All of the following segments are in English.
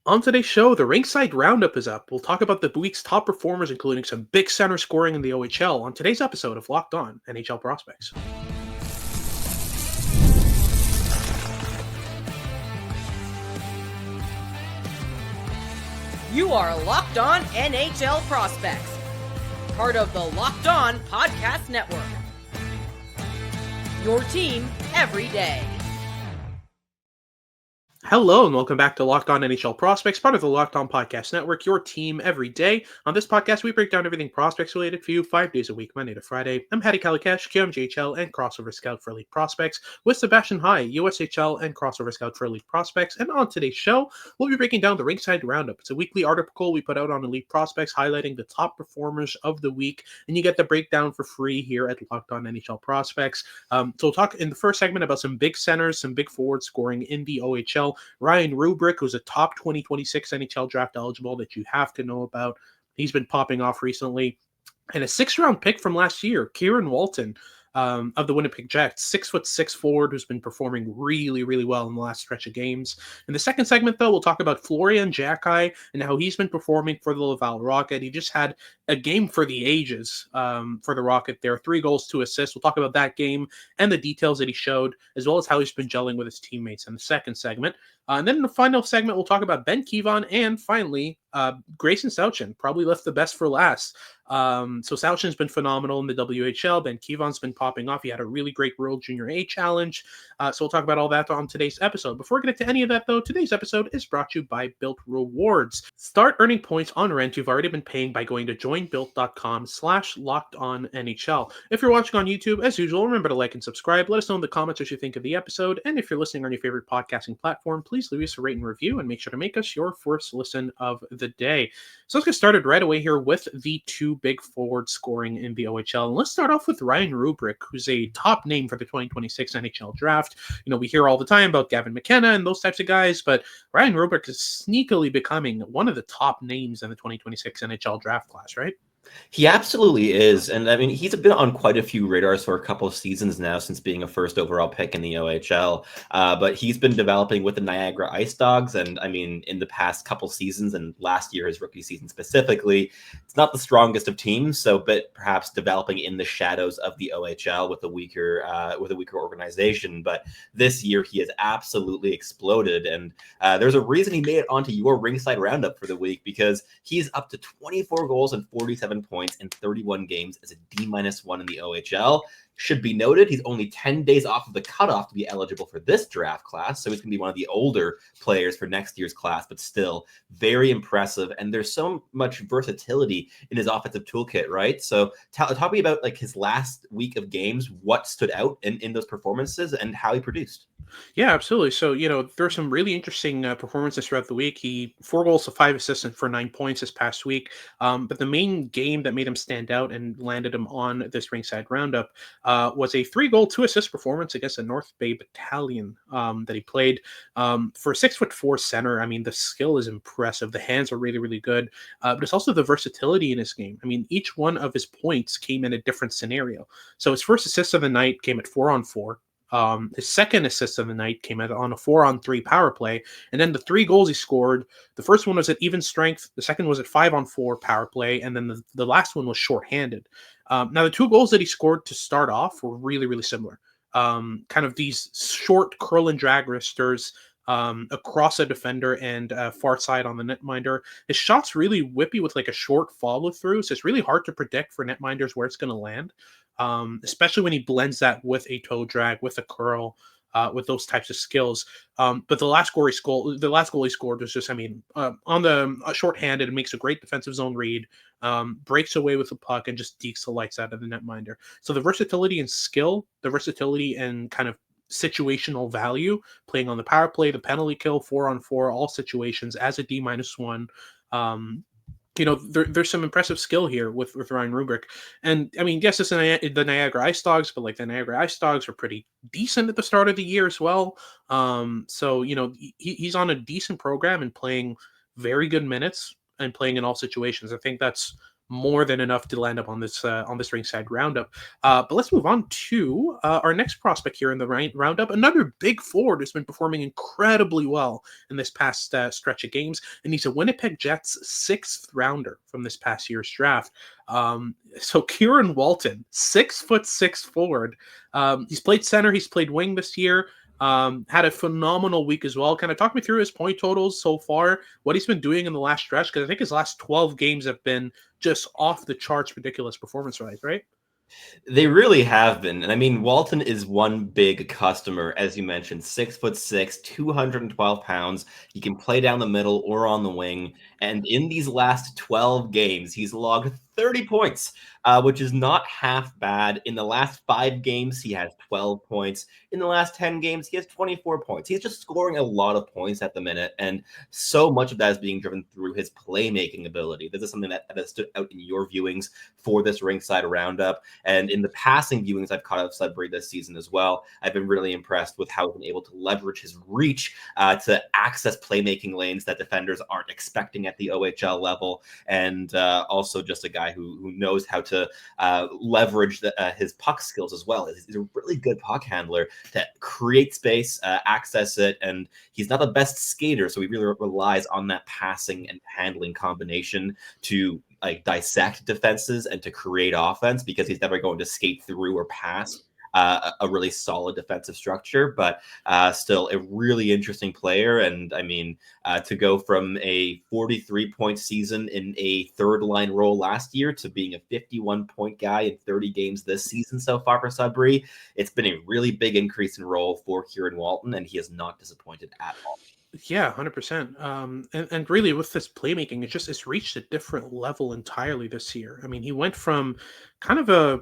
On today's show, the Rinkside Roundup is up. We'll talk about the week's top performers, including some big center scoring in the OHL, on today's episode of Locked On NHL Prospects. You are Locked On NHL Prospects, part of the Locked On Podcast Network. Your team every day. Hello and welcome back to Locked On NHL Prospects, part of the Locked On Podcast Network, your team every day. On this podcast, we break down everything prospects related for you 5 days a week, Monday to Friday. I'm He ELC, QM JHL and crossover scout for elite prospects, with Sebastian High, USHL and crossover scout for elite prospects. And on today's show, we'll be breaking down the Rinkside Roundup. It's a weekly article we put out on elite prospects highlighting the top performers of the week, and you get the breakdown for free here at Locked On NHL Prospects. So we'll talk in the first segment about some big centers, some big forwards scoring in the OHL. Ryan Roobroeck, who's a top 2026 NHL draft eligible that you have to know about. He's been popping off recently. And a 6th-round pick from last year, Kieron Walton, of the Winnipeg Jets, 6'6" forward who's been performing really, really well in the last stretch of games. In the second segment, though, we'll talk about Florian Xhekaj and how he's been performing for the Laval Rocket. He just had a game for the ages for the Rocket there, 3 goals, 2 assists. We'll talk about that game and the details that he showed, as well as how he's been gelling with his teammates in the second segment. And then in the final segment, we'll talk about Ben Kevan and finally, Gracyn Sawchyn, probably left the best for last. So Sawchyn's been phenomenal in the WHL. Ben Kevan's been popping off. He had a really great World Junior A challenge. So we'll talk about all that on today's episode. Before we get into any of that, though, today's episode is brought to you by Built Rewards. Start earning points on rent you've already been paying by going to joinbuilt.com/lockedonnhl. If you're watching on YouTube, as usual, remember to like and subscribe. Let us know in the comments what you think of the episode. And if you're listening on your favorite podcasting platform, please leave us a rate and review and make sure to make us your first listen of the day. So let's get started right away here with the 2 big forwards scoring in the OHL. And let's start off with Ryan Roobroeck, who's a top name for the 2026 NHL draft. You know, we hear all the time about Gavin McKenna and those types of guys, but Ryan Roobroeck is sneakily becoming one of the top names in the 2026 NHL draft class, right? He absolutely is. And I mean, he's been on quite a few radars for a couple of seasons now since being a first overall pick in the OHL. But he's been developing with the Niagara Ice Dogs. And I mean, in the past couple seasons and last year, his rookie season specifically, it's not the strongest of teams. So, but perhaps developing in the shadows of the OHL with a weaker organization. But this year, he has absolutely exploded. And there's a reason he made it onto your Rinkside Roundup for the week, because he's up to 24 goals and 47 points in 31 games as a D-1 in the OHL. Should be noted, he's only 10 days off of the cutoff to be eligible for this draft class, so he's going to be one of the older players for next year's class, but still very impressive. And there's so much versatility in his offensive toolkit, right? So talk me about like his last week of games, what stood out in those performances and how he produced. Yeah, absolutely. So, you know, there's some really interesting performances throughout the week. He 4 goals to 5 assists and for 9 points this past week. But the main game that made him stand out and landed him on this Rinkside Roundup was a 3-goal, 2-assist performance against a North Bay battalion that he played for a 6'4" center. I mean, the skill is impressive. The hands are really, really good. But it's also the versatility in his game. I mean, each one of his points came in a different scenario. So his first assist of the night came at 4-on-4. His second assist of the night came out on a 4-on-3 power play. And then the 3 goals he scored, the first one was at even strength. The second was at 5-on-4 power play. And then the last one was shorthanded. Now, the 2 goals that he scored to start off were really, really similar. Kind of these short curl and drag wristers across a defender and far side on the netminder. His shot's really whippy with like a short follow through. So it's really hard to predict for netminders where it's going to land. Especially when he blends that with a toe drag, with a curl, with those types of skills. But the last goal he scored was just, I mean, on the shorthanded, it makes a great defensive zone read, breaks away with the puck, and just dekes the lights out of the netminder. So the versatility and skill, the versatility and kind of situational value, playing on the power play, the penalty kill, 4-on-4, all situations as a D-1. You know, there's some impressive skill here with Ryan Roobroeck. And, I mean, yes, it's the Niagara Ice Dogs, but, like, the Niagara Ice Dogs are pretty decent at the start of the year as well. So, you know, he's on a decent program and playing very good minutes and playing in all situations. I think that's more than enough to land up on this Rinkside Roundup. But let's move on to our next prospect here in the Roundup. Another big forward who's been performing incredibly well in this past stretch of games, and he's a Winnipeg Jets 6th rounder from this past year's draft. So Kieron Walton, 6'6" forward. He's played center, he's played wing this year. Had a phenomenal week as well. Kind of talk me through his point totals so far, what he's been doing in the last stretch, because I think his last 12 games have been just off the charts ridiculous performance-wise, right? They really have been. And I mean, Walton is one big customer, as you mentioned, 6'6", 212 pounds. He can play down the middle or on the wing. And in these last 12 games, he's logged 30 points, which is not half bad. In the last 5 games, he has 12 points. In the last 10 games, he has 24 points. He's just scoring a lot of points at the minute, and so much of that is being driven through his playmaking ability. This is something that stood out in your viewings for this Rinkside Roundup, and in the passing viewings I've caught of Sudbury this season as well. I've been really impressed with how he's been able to leverage his reach to access playmaking lanes that defenders aren't expecting at the OHL level, and also just a guy who knows how to leverage his puck skills as well. He's a really good puck handler to create space, access it, and he's not the best skater, so he really relies on that passing and handling combination to like dissect defenses and to create offense, because he's never going to skate through or pass a really solid defensive structure, but still a really interesting player. And I mean, to go from a 43-point season in a third-line role last year to being a 51-point guy in 30 games this season so far for Sudbury, it's been a really big increase in role for Kieron Walton, and he has not disappointed at all. Yeah, 100%. And really with this playmaking, it's reached a different level entirely this year. I mean, he went from kind of a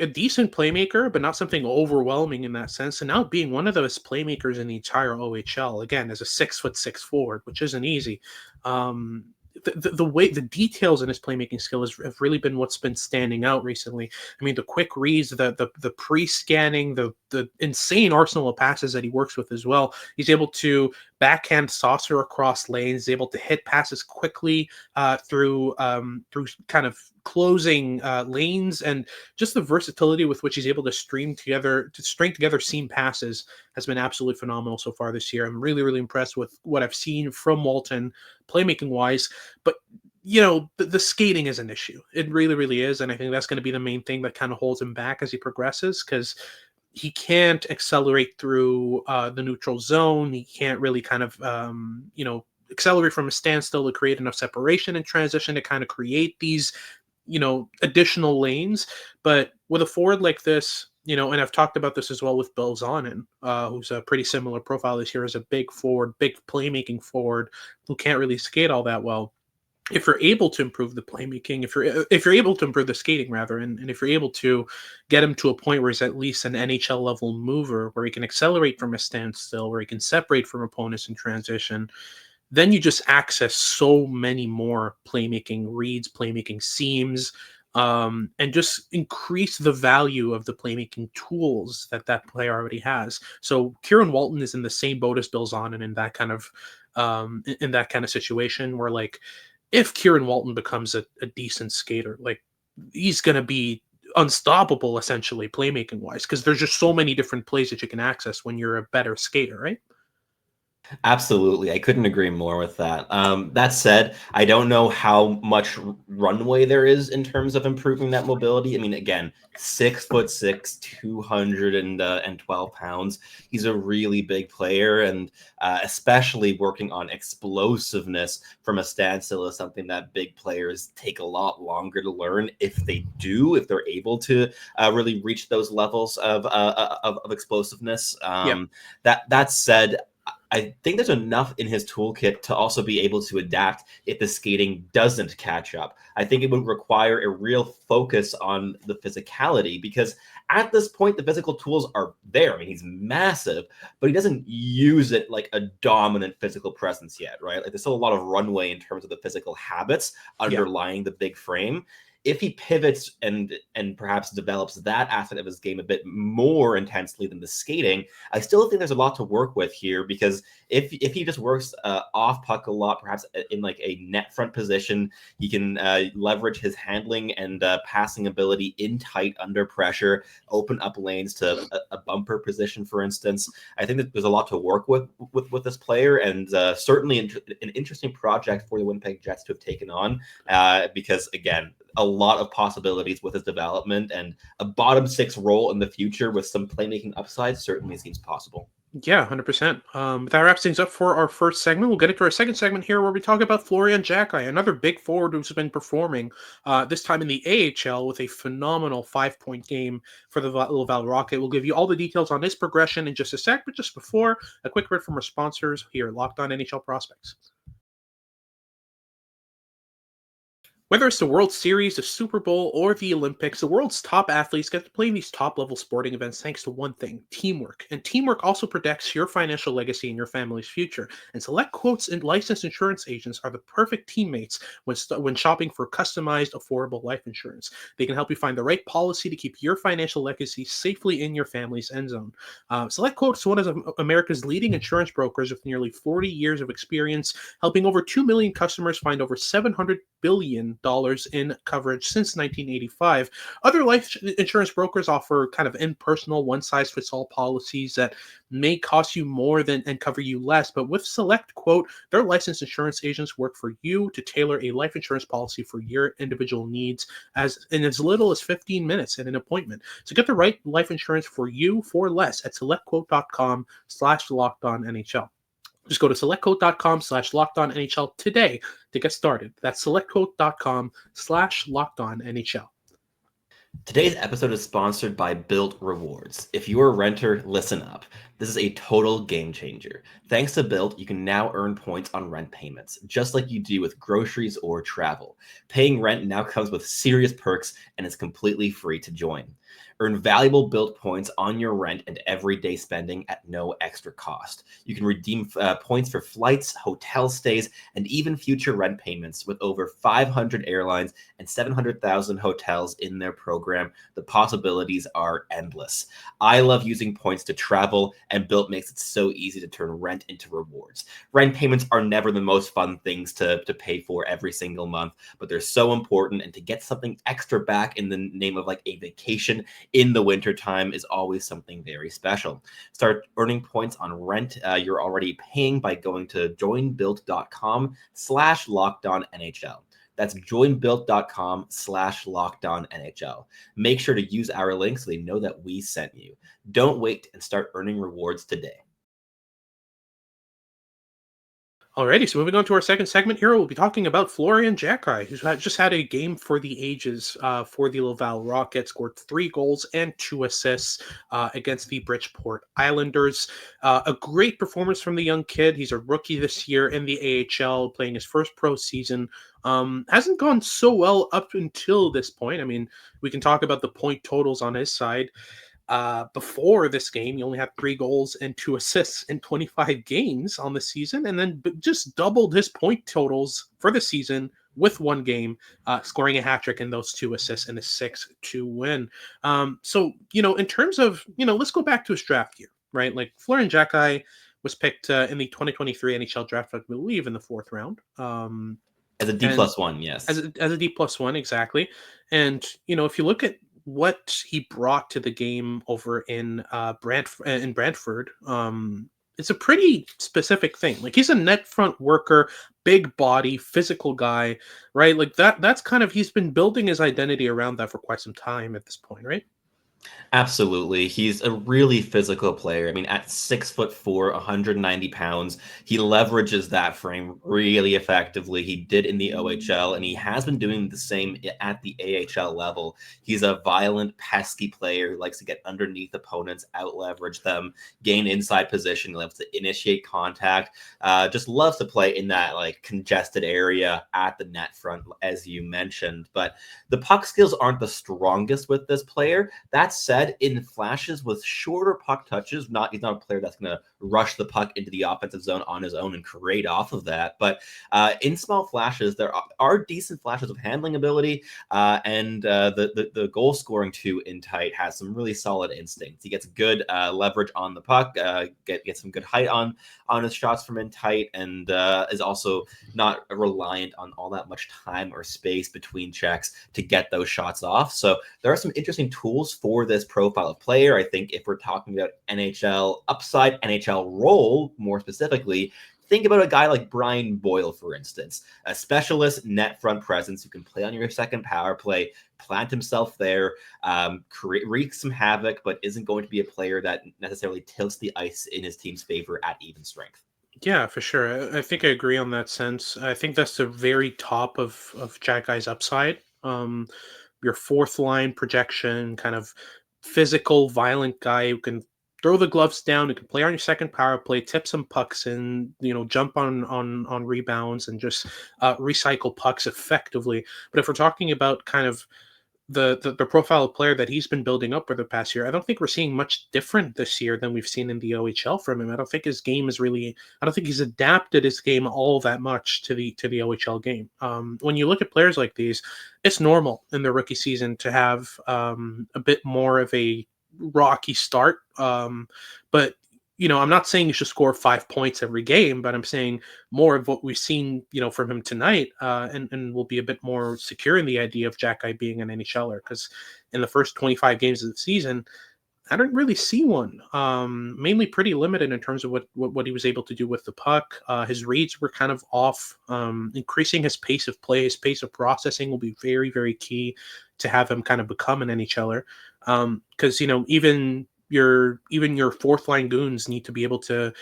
decent playmaker, but not something overwhelming in that sense, and now being one of those playmakers in the entire OHL, again, as a 6'6" forward, which isn't easy. The way the details in his playmaking skill have really been what's been standing out recently. I mean, the quick reads, the pre-scanning, the insane arsenal of passes that he works with as well. He's able to backhand saucer across lanes, able to hit passes quickly through kind of closing lanes, and just the versatility with which he's able to string together seam passes has been absolutely phenomenal so far this year. I'm really, really impressed with what I've seen from Walton playmaking wise, but the skating is an issue. It really, really is, and I think that's going to be the main thing that kind of holds him back as he progresses, because he can't accelerate through the neutral zone. He can't really kind of accelerate from a standstill to create enough separation and transition to kind of create these additional lanes. But with a forward like this, and I've talked about this as well with Bill Zonin, who's a pretty similar profile this year as a big forward, big playmaking forward who can't really skate all that well. If you're able to improve the playmaking, if you're able to improve the skating rather, and if you're able to get him to a point where he's at least an NHL level mover, where he can accelerate from a standstill, where he can separate from opponents in transition, then you just access so many more playmaking reads, playmaking seams, and just increase the value of the playmaking tools that player already has. So Kieron Walton is in the same boat as Bill Zonin in that kind of situation, where like if Kieron Walton becomes a decent skater, like he's going to be unstoppable essentially playmaking wise, because there's just so many different plays that you can access when you're a better skater, right? Absolutely. I couldn't agree more with that. That said, I don't know how much runway there is in terms of improving that mobility. I mean, again, 6'6", 212 pounds. He's a really big player, and especially working on explosiveness from a standstill is something that big players take a lot longer to learn, if they're able to really reach those levels of explosiveness. That said, I think there's enough in his toolkit to also be able to adapt if the skating doesn't catch up. I think it would require a real focus on the physicality, because at this point, the physical tools are there. I mean, he's massive, but he doesn't use it like a dominant physical presence yet, right? Like there's still a lot of runway in terms of the physical habits underlying the big frame. if he pivots and perhaps develops that aspect of his game a bit more intensely than the skating, I still think there's a lot to work with here, because if he just works off puck a lot, perhaps in like a net front position, he can leverage his handling and passing ability in tight under pressure, open up lanes to a bumper position, for instance. I think that there's a lot to work with this player, and certainly an interesting project for the Winnipeg Jets to have taken on, because again, a lot of possibilities with his development, and a bottom six role in the future with some playmaking upside certainly seems possible. Yeah, 100%. That wraps things up for our first segment. We'll get into our second segment here, where we talk about Florian Xhekaj, another big forward who's been performing, this time in the AHL with a phenomenal 5-point game for the Laval Rocket. We'll give you all the details on his progression in just a sec, but just before, a quick word from our sponsors here, Locked On NHL Prospects. Whether it's the World Series, the Super Bowl, or the Olympics, the world's top athletes get to play in these top-level sporting events thanks to one thing: teamwork. And teamwork also protects your financial legacy and your family's future. And Select Quotes and licensed insurance agents are the perfect teammates when shopping for customized, affordable life insurance. They can help you find the right policy to keep your financial legacy safely in your family's end zone. Select Quotes is one of America's leading insurance brokers with nearly 40 years of experience, helping over 2 million customers find over $700 billion in coverage since 1985. Other life insurance brokers offer kind of impersonal, one-size-fits-all policies that may cost you more and cover you less. But with Select Quote, their licensed insurance agents work for you to tailor a life insurance policy for your individual needs in as little as 15 minutes in an appointment. So get the right life insurance for you for less at selectquote.com/lockedonnhl. Just go to selectquote.com/lockedonnhl today to get started. That's selectquote.com/lockedonnhl. Today's episode is sponsored by Built Rewards. If you're a renter, listen up. This is a total game changer. Thanks to Built, you can now earn points on rent payments, just like you do with groceries or travel. Paying rent now comes with serious perks, and it's completely free to join. Earn valuable Built points on your rent and everyday spending at no extra cost. You can redeem points for flights, hotel stays, and even future rent payments. With over 500 airlines and 700,000 hotels in their program, the possibilities are endless. I love using points to travel, and Built makes it so easy to turn rent into rewards. Rent payments are never the most fun things to pay for every single month, but they're so important, and to get something extra back in the name of like a vacation in the wintertime is always something very special. Start earning points on rent you're already paying by going to joinbuilt.com/lockedonnhl. That's joinbuilt.com/lockedonnhl. Make sure to use our link so they know that we sent you. Don't wait and start earning rewards today. Alrighty, so moving on to our second segment here, we'll be talking about Florian Xhekaj, who's just had a game for the ages for the Laval Rocket, scored 3 goals and 2 assists against the Bridgeport Islanders. A great performance from the young kid. He's a rookie this year in the AHL, playing his first pro season. Hasn't gone so well up until this point. I mean, we can talk about the point totals on his side. Before this game, he only had 3 goals and 2 assists in 25 games on the season, and then just doubled his point totals for the season with 1 game, scoring a hat trick and those 2 assists in a 6-2 win. So, in terms of, let's go back to his draft year, right? Like, Florian Xhekaj was picked in the 2023 NHL draft, I believe, in the 4th round. As a D+1, yes. As a D+1, exactly. And, if you look at what he brought to the game over in Brantford, it's a pretty specific thing. Like, he's a net front worker, big body, physical guy, right? Like that's kind of, he's been building his identity around that for quite some time at this point, right? Absolutely. He's a really physical player. I mean, at 6'4", 190 pounds, he leverages that frame really effectively. He did in the OHL, and he has been doing the same at the AHL level. He's a violent, pesky player who likes to get underneath opponents, out-leverage them, gain inside position, loves to initiate contact, just loves to play in that like congested area at the net front, as you mentioned. But the puck skills aren't the strongest with this player. That That said, in flashes with shorter puck touches, he's not a player that's going to rush the puck into the offensive zone on his own and create off of that. But in small flashes, there are decent flashes of handling ability, and the goal scoring too in tight has some really solid instincts. He gets good leverage on the puck, gets some good height on his shots from in tight, and is also not reliant on all that much time or space between checks to get those shots off. So there are some interesting tools for this profile of player. I think if we're talking about NHL upside, NHL role more specifically, think about a guy like Brian Boyle, for instance, a specialist net front presence who can play on your second power play, plant himself there, wreak some havoc, but isn't going to be a player that necessarily tilts the ice in his team's favor at even strength. Yeah, for sure. I think I agree on that sense. I think that's the very top of Xhekaj's upside. Your fourth line projection, kind of physical, violent guy who can throw the gloves down, who can play on your second power play, tip some pucks in, jump on rebounds and just recycle pucks effectively. But if we're talking about kind of the profile of player that he's been building up for the past year, I don't think we're seeing much different this year than we've seen in the OHL from him. I don't think his game is really. I don't think he's adapted his game all that much to the OHL game. When you look at players like these, it's normal in their rookie season to have a bit more of a rocky start. But I'm not saying you should score 5 points every game, but I'm saying more of what we've seen, from him tonight, and we'll be a bit more secure in the idea of Xhekaj being an NHLer, because in the first 25 games of the season, I didn't really see one. Mainly pretty limited in terms of what he was able to do with the puck. His reads were kind of off. Increasing his pace of play, his pace of processing will be very, very key to have him kind of become an NHLer. Because even your fourth line goons need to be able to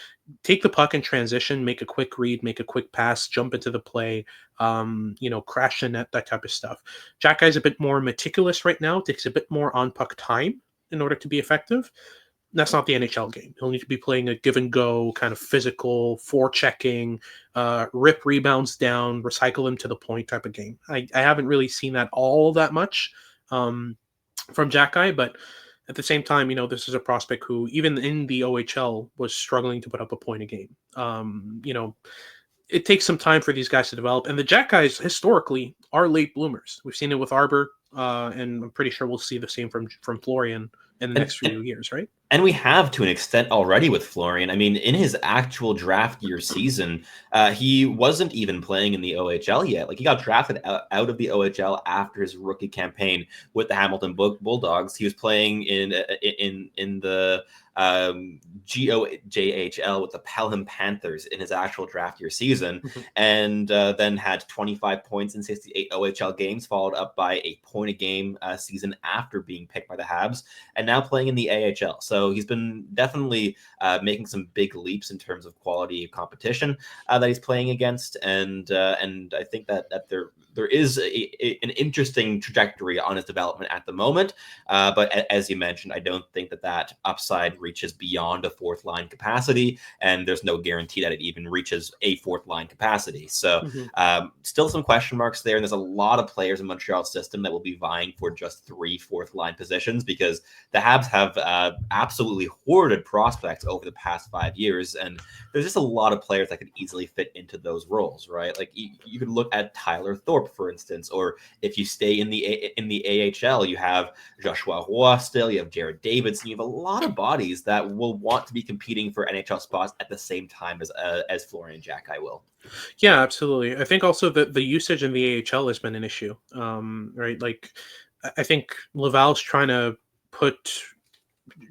take the puck in transition, make a quick read, make a quick pass, jump into the play, crash the net, that type of stuff. Xhekaj's a bit more meticulous right now, takes a bit more on puck time in order to be effective. That's not the NHL game. He'll need to be playing a give and go kind of physical, forechecking, rip rebounds down, recycle them to the point type of game. I haven't really seen that all that much from Xhekaj, but at the same time, this is a prospect who, even in the OHL, was struggling to put up a point a game. It takes some time for these guys to develop. And the Xhekajs, historically, are late bloomers. We've seen it with Arbor, and I'm pretty sure we'll see the same from Florian in the next few years, right? And we have to an extent already with Florian. I mean, in his actual draft year season, he wasn't even playing in the OHL yet. Like, he got drafted out of the OHL after his rookie campaign with the Hamilton Bulldogs. He was playing in the GOJHL with the Pelham Panthers in his actual draft year season, and then had 25 points in 68 OHL games, followed up by a point a game season after being picked by the Habs, and now playing in the AHL. So he's been definitely making some big leaps in terms of quality of competition that he's playing against, and I think that there is an interesting trajectory on his development at the moment. But as you mentioned, I don't think that upside reaches beyond a fourth line capacity, and there's no guarantee that it even reaches a fourth line capacity. So still some question marks there. And there's a lot of players in Montreal's system that will be vying for just 3 fourth line positions, because the Habs have absolutely hoarded prospects over the past 5 years. And there's just a lot of players that could easily fit into those roles, right? Like you could look at Tyler Thorpe, for instance, or if you stay in the AHL, you have Joshua Roy still, you have Jared Davidson, you have a lot of bodies that will want to be competing for NHL spots at the same time as Florian Xhekaj will. Yeah, absolutely. I think also that the usage in the AHL has been an issue, right? Like, I think Laval's trying to put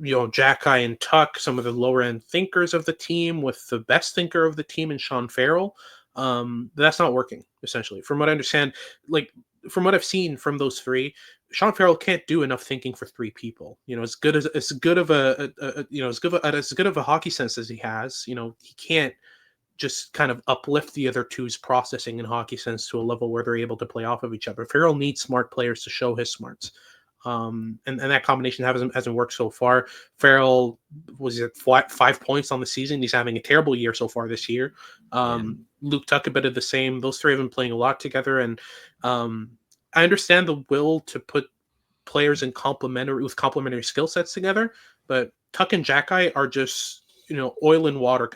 Xhekaj and Tuck, some of the lower end thinkers of the team, with the best thinker of the team in Sean Farrell. That's not working, essentially. From what I understand, like, from what I've seen from those three, Sean Farrell can't do enough thinking for 3 people. As good of a hockey sense as he has, he can't just kind of uplift the other two's processing and hockey sense to a level where they're able to play off of each other. Farrell needs smart players to show his smarts. And that combination hasn't worked so far. Farrell was at 5 points on the season. He's having a terrible year so far this year. Luke Tuck a bit of the same. Those three have been playing a lot together, and I understand the will to put players with complementary skill sets together. But Tuck and Xhekaj are just, oil and water,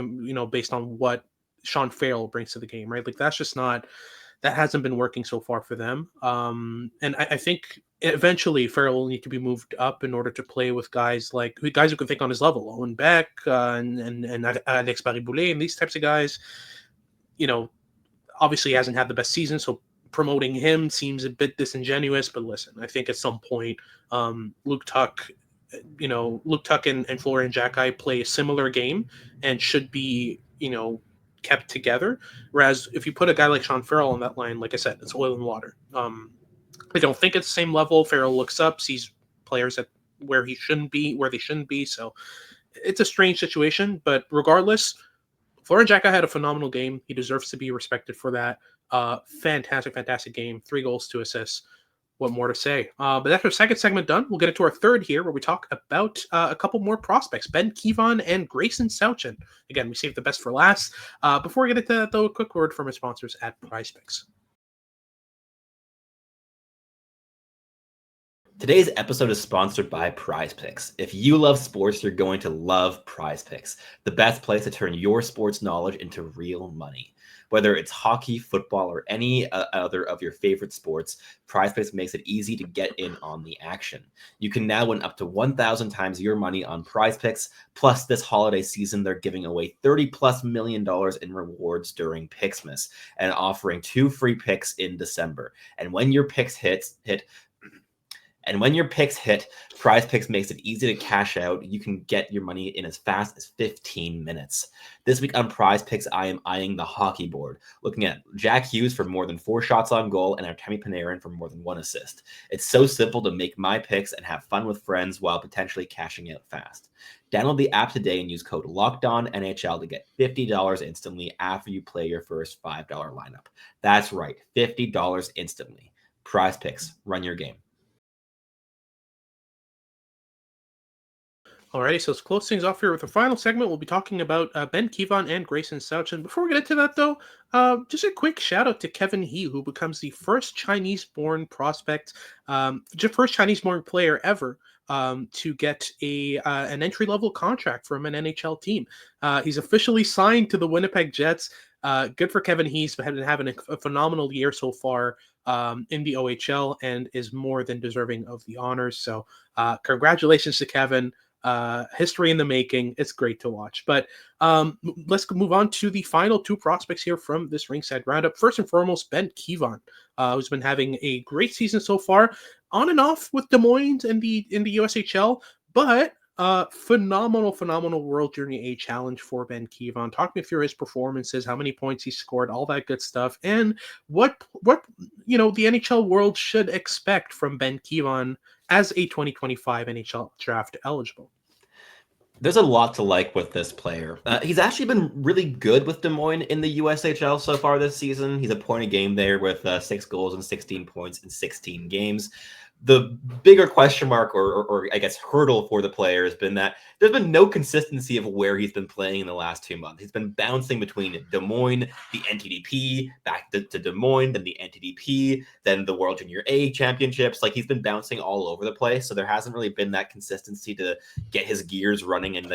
based on what Sean Farrell brings to the game, right? Like that hasn't been working so far for them. And I think eventually Farrell will need to be moved up in order to play with guys who can think on his level, Owen Beck and Alex Bariboulet and these types of guys. Obviously he hasn't had the best season, so promoting him seems a bit disingenuous. But listen, I think at some point, Luke Tuck and Florian Xhekaj play a similar game and should be, kept together. Whereas if you put a guy like Sean Farrell on that line, like I said, it's oil and water. I don't think it's the same level. Farrell looks up, sees players at where they shouldn't be. So it's a strange situation. But regardless, Florian Xhekaj had a phenomenal game. He deserves to be respected for that. Fantastic game. 3 goals, 2 assists. What more to say? But that's our second segment done. We'll get into our third here, where we talk about a couple more prospects, Ben Kevan and Gracyn Sawchyn. Again, we saved the best for last. Before we get into that, though, a quick word from our sponsors at PrizePicks. Today's episode is sponsored by PrizePicks. If you love sports, you're going to love PrizePicks, the best place to turn your sports knowledge into real money. Whether it's hockey, football, or any other of your favorite sports, PrizePicks makes it easy to get in on the action. You can now win up to 1,000 times your money on PrizePicks. Plus, this holiday season, they're giving away $30+ million in rewards during Picksmas and offering 2 free picks in December. And when your picks hit, PrizePicks makes it easy to cash out. You can get your money in as fast as 15 minutes. This week on PrizePicks, I am eyeing the hockey board, looking at Jack Hughes for more than 4 shots on goal and Artemi Panarin for more than 1 assist. It's so simple to make my picks and have fun with friends while potentially cashing out fast. Download the app today and use code LOCKEDONNHL to get $50 instantly after you play your first $5 lineup. That's right, $50 instantly. PrizePicks, run your game. Alrighty, so let's close things off here with the final segment. We'll be talking about Ben Kevan and Gracyn Sawchyn. Before we get into that, though, just a quick shout out to Kevan He, who becomes the first Chinese-born prospect, first Chinese-born player ever to get an entry-level contract from an NHL team. He's officially signed to the Winnipeg Jets. Good for Kevan He. He's been having a phenomenal year so far in the OHL and is more than deserving of the honors. So congratulations to Kevan. History in the making. It's great to watch. But let's move on to the final 2 prospects here from this Rinkside Roundup. First and foremost, Ben Kevan, who's been having a great season so far, on and off with Des Moines in the USHL, but phenomenal World Junior A challenge for Ben Kevan. Talk me through his performances, how many points he scored, all that good stuff, and what the NHL world should expect from Ben Kevan as a 2025 NHL draft eligible. There's a lot to like with this player. He's actually been really good with Des Moines in the USHL so far this season. He's a point a game there with 6 goals and 16 points in 16 games. The bigger question mark or I guess hurdle for the player has been that there's been no consistency of where he's been playing in the last 2 months. He's been bouncing between Des Moines, the NTDP, back to Des Moines, then the NTDP, then the World Junior A championships. Like, he's been bouncing all over the place. So there hasn't really been that consistency to get his gears running and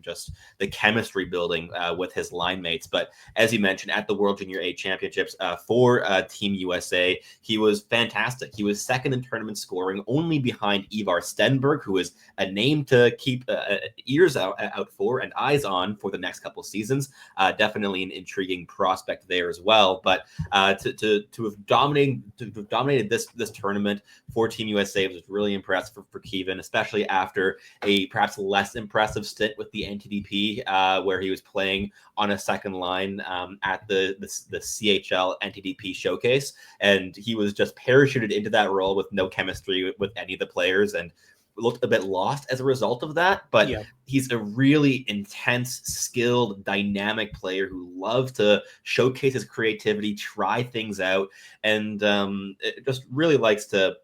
just the chemistry building with his line mates. But as you mentioned, at the World Junior A championships for Team USA, he was fantastic. He was second in tournament scoring, only behind Ivar Stenberg, who is a name to keep ears out for and eyes on for the next couple of seasons. Definitely an intriguing prospect there as well. But to have dominated this tournament for Team USA was really impressive for Kevan, especially after a perhaps less impressive stint with the NTDP, where he was playing on a second line at the CHL NTDP showcase, and he was just parachuted into that role with no chemistry with any of the players and looked a bit lost as a result of that. But yeah, he's a really intense, skilled, dynamic player who loves to showcase his creativity, try things out, and it just really likes to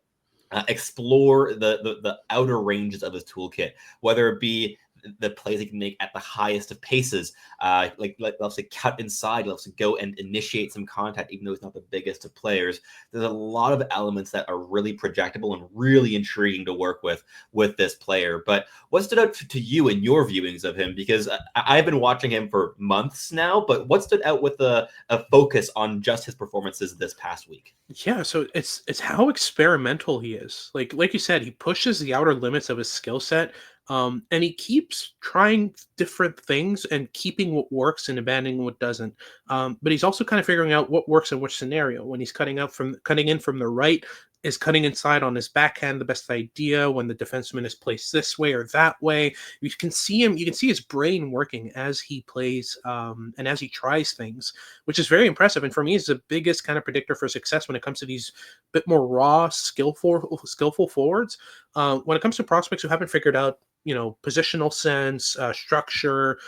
explore the outer ranges of his toolkit, whether it be the plays he can make at the highest of paces. Like loves to cut inside, loves to go and initiate some contact, even though he's not the biggest of players. There's a lot of elements that are really projectable and really intriguing to work with this player. But what stood out to you in your viewings of him? Because I've been watching him for months now, but what stood out with a focus on just his performances this past week? Yeah, so it's how experimental he is. Like you said, he pushes the outer limits of his skill set, and he keeps trying different things and keeping what works and abandoning what doesn't. But he's also kind of figuring out what works in which scenario. When he's cutting in from the right, is cutting inside on his backhand the best idea? When the defenseman is placed this way or that way, you can see him. You can see his brain working as he plays, and as he tries things, which is very impressive. And for me, it's the biggest kind of predictor for success when it comes to these bit more raw, skillful forwards. When it comes to prospects who haven't figured out, positional sense, structure,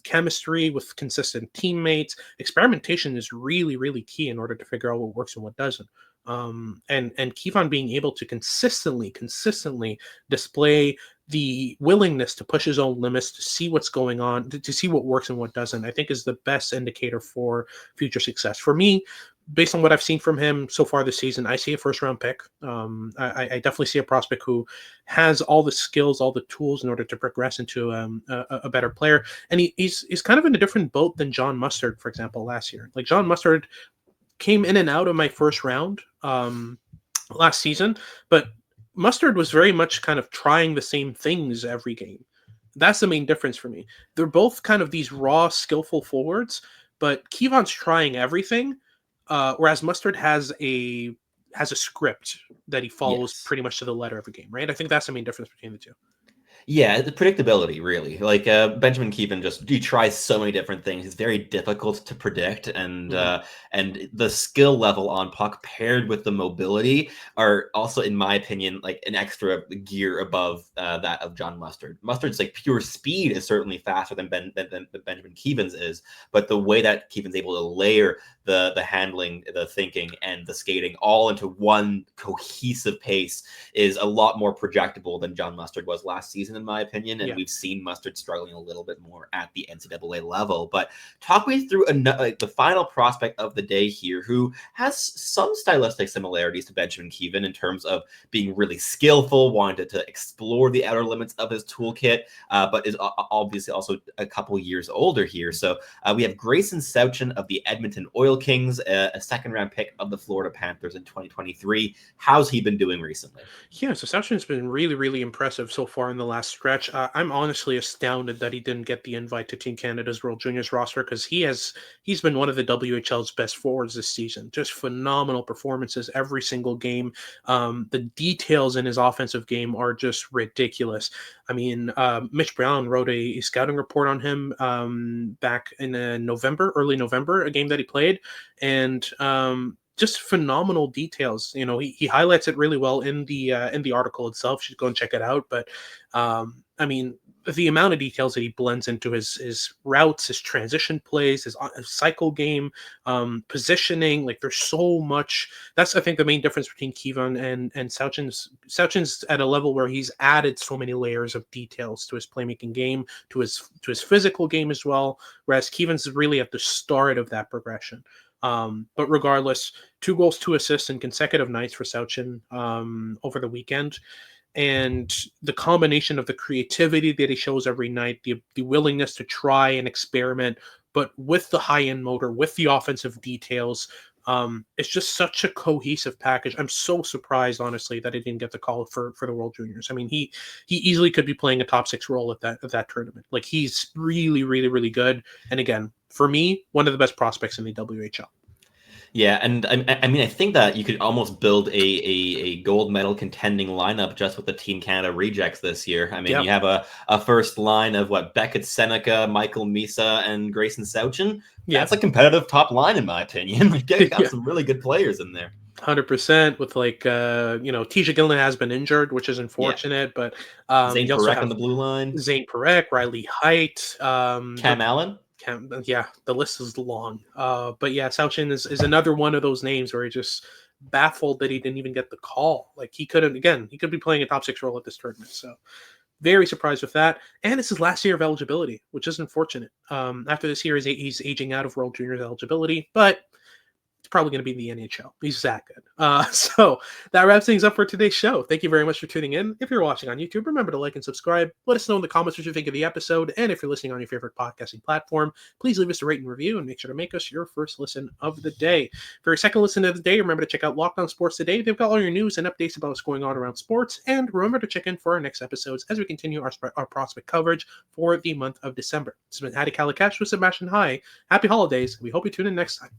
chemistry with consistent teammates, experimentation is really, really key in order to figure out what works and what doesn't. And Kevan being able to consistently display the willingness to push his own limits, to see what's going on, to see what works and what doesn't, I think is the best indicator for future success. For me, based on what I've seen from him so far this season, I see a first round pick. I definitely see a prospect who has all the skills, all the tools in order to progress into a better player. And he's kind of in a different boat than John Mustard, for example, last year. Like John Mustard came in and out of my first round last season, but Mustard was very much kind of trying the same things every game. That's the main difference for me. They're both kind of these raw, skillful forwards, but Kevan's trying everything, whereas Mustard has a script that he follows pretty much to the letter of a game, right? I think that's the main difference between the two. Yeah, the predictability, really. Like Benjamin Kevan he tries so many different things. It's very difficult to predict, and the skill level on puck paired with the mobility are also, in my opinion, like an extra gear above that of John Mustard. Mustard's like pure speed is certainly faster than Benjamin Kevan's is, but the way that Kevan's able to layer the handling, the thinking, and the skating all into one cohesive pace is a lot more projectable than John Mustard was last season, in my opinion. And we've seen Mustard struggling a little bit more at the NCAA level. But talk me through the final prospect of the day here, who has some stylistic similarities to Benjamin Kevan in terms of being really skillful, wanted to explore the outer limits of his toolkit, but is obviously also a couple years older here. So we have Gracyn Sawchyn of the Edmonton Oil Kings, a second-round pick of the Florida Panthers in 2023. How's he been doing recently? Yeah, so Sawchyn's been really, really impressive so far in the last stretch. I'm honestly astounded that he didn't get the invite to Team Canada's World Juniors roster, because he's been one of the WHL's best forwards this season. Just phenomenal performances every single game. The details in his offensive game are just ridiculous. I mean, Mitch Brown wrote a scouting report on him back in early November, a game that he played, and just phenomenal details. He highlights it really well in the article itself. You should go and check it out. But I mean, the amount of details that he blends into his routes, his transition plays, his cycle game, positioning, like there's so much. That's, I think, the main difference between Kevan and Sawchyn's. Sawchyn's at a level where he's added so many layers of details to his playmaking game, to his physical game as well, whereas Kevan's really at the start of that progression. But regardless, 2 goals, 2 assists in consecutive nights for Sawchyn over the weekend. And the combination of the creativity that he shows every night, the willingness to try and experiment, but with the high-end motor, with the offensive details, it's just such a cohesive package. I'm so surprised, honestly, that he didn't get the call for the World Juniors. I mean, he easily could be playing a top 6 role at that tournament. Like, he's really, really, really good. And again, for me, one of the best prospects in the WHL. Yeah, and I mean, I think that you could almost build a gold medal contending lineup just with the Team Canada rejects this year. I mean, you have a first line of Beckett Seneca, Michael Misa, and Gracyn Sawchyn. That's a competitive top line, in my opinion. Like, they got some really good players in there. 100%, with Tisha Gillen has been injured, which is unfortunate, but Zane Parekh on the blue line. Zane Parekh, Riley Height, Cam Allen. The list is long. But yeah, Sawchyn is another one of those names where he just baffled that he didn't even get the call. Like, he could be playing a top 6 role at this tournament. So Very surprised with that. And it's his last year of eligibility, which is unfortunate. After this year, he's aging out of World Juniors eligibility, but it's probably going to be the NHL. He's that good. So that wraps things up for today's show. Thank you very much for tuning in. If you're watching on YouTube, remember to like and subscribe. Let us know in the comments what you think of the episode. And if you're listening on your favorite podcasting platform, please leave us a rate and review and make sure to make us your first listen of the day. For your second listen of the day, remember to check out Locked On Sports Today. They've got all your news and updates about what's going on around sports. And remember to check in for our next episodes as we continue our prospect coverage for the month of December. This has been He ELC with Sebastian High. Happy holidays. We hope you tune in next time.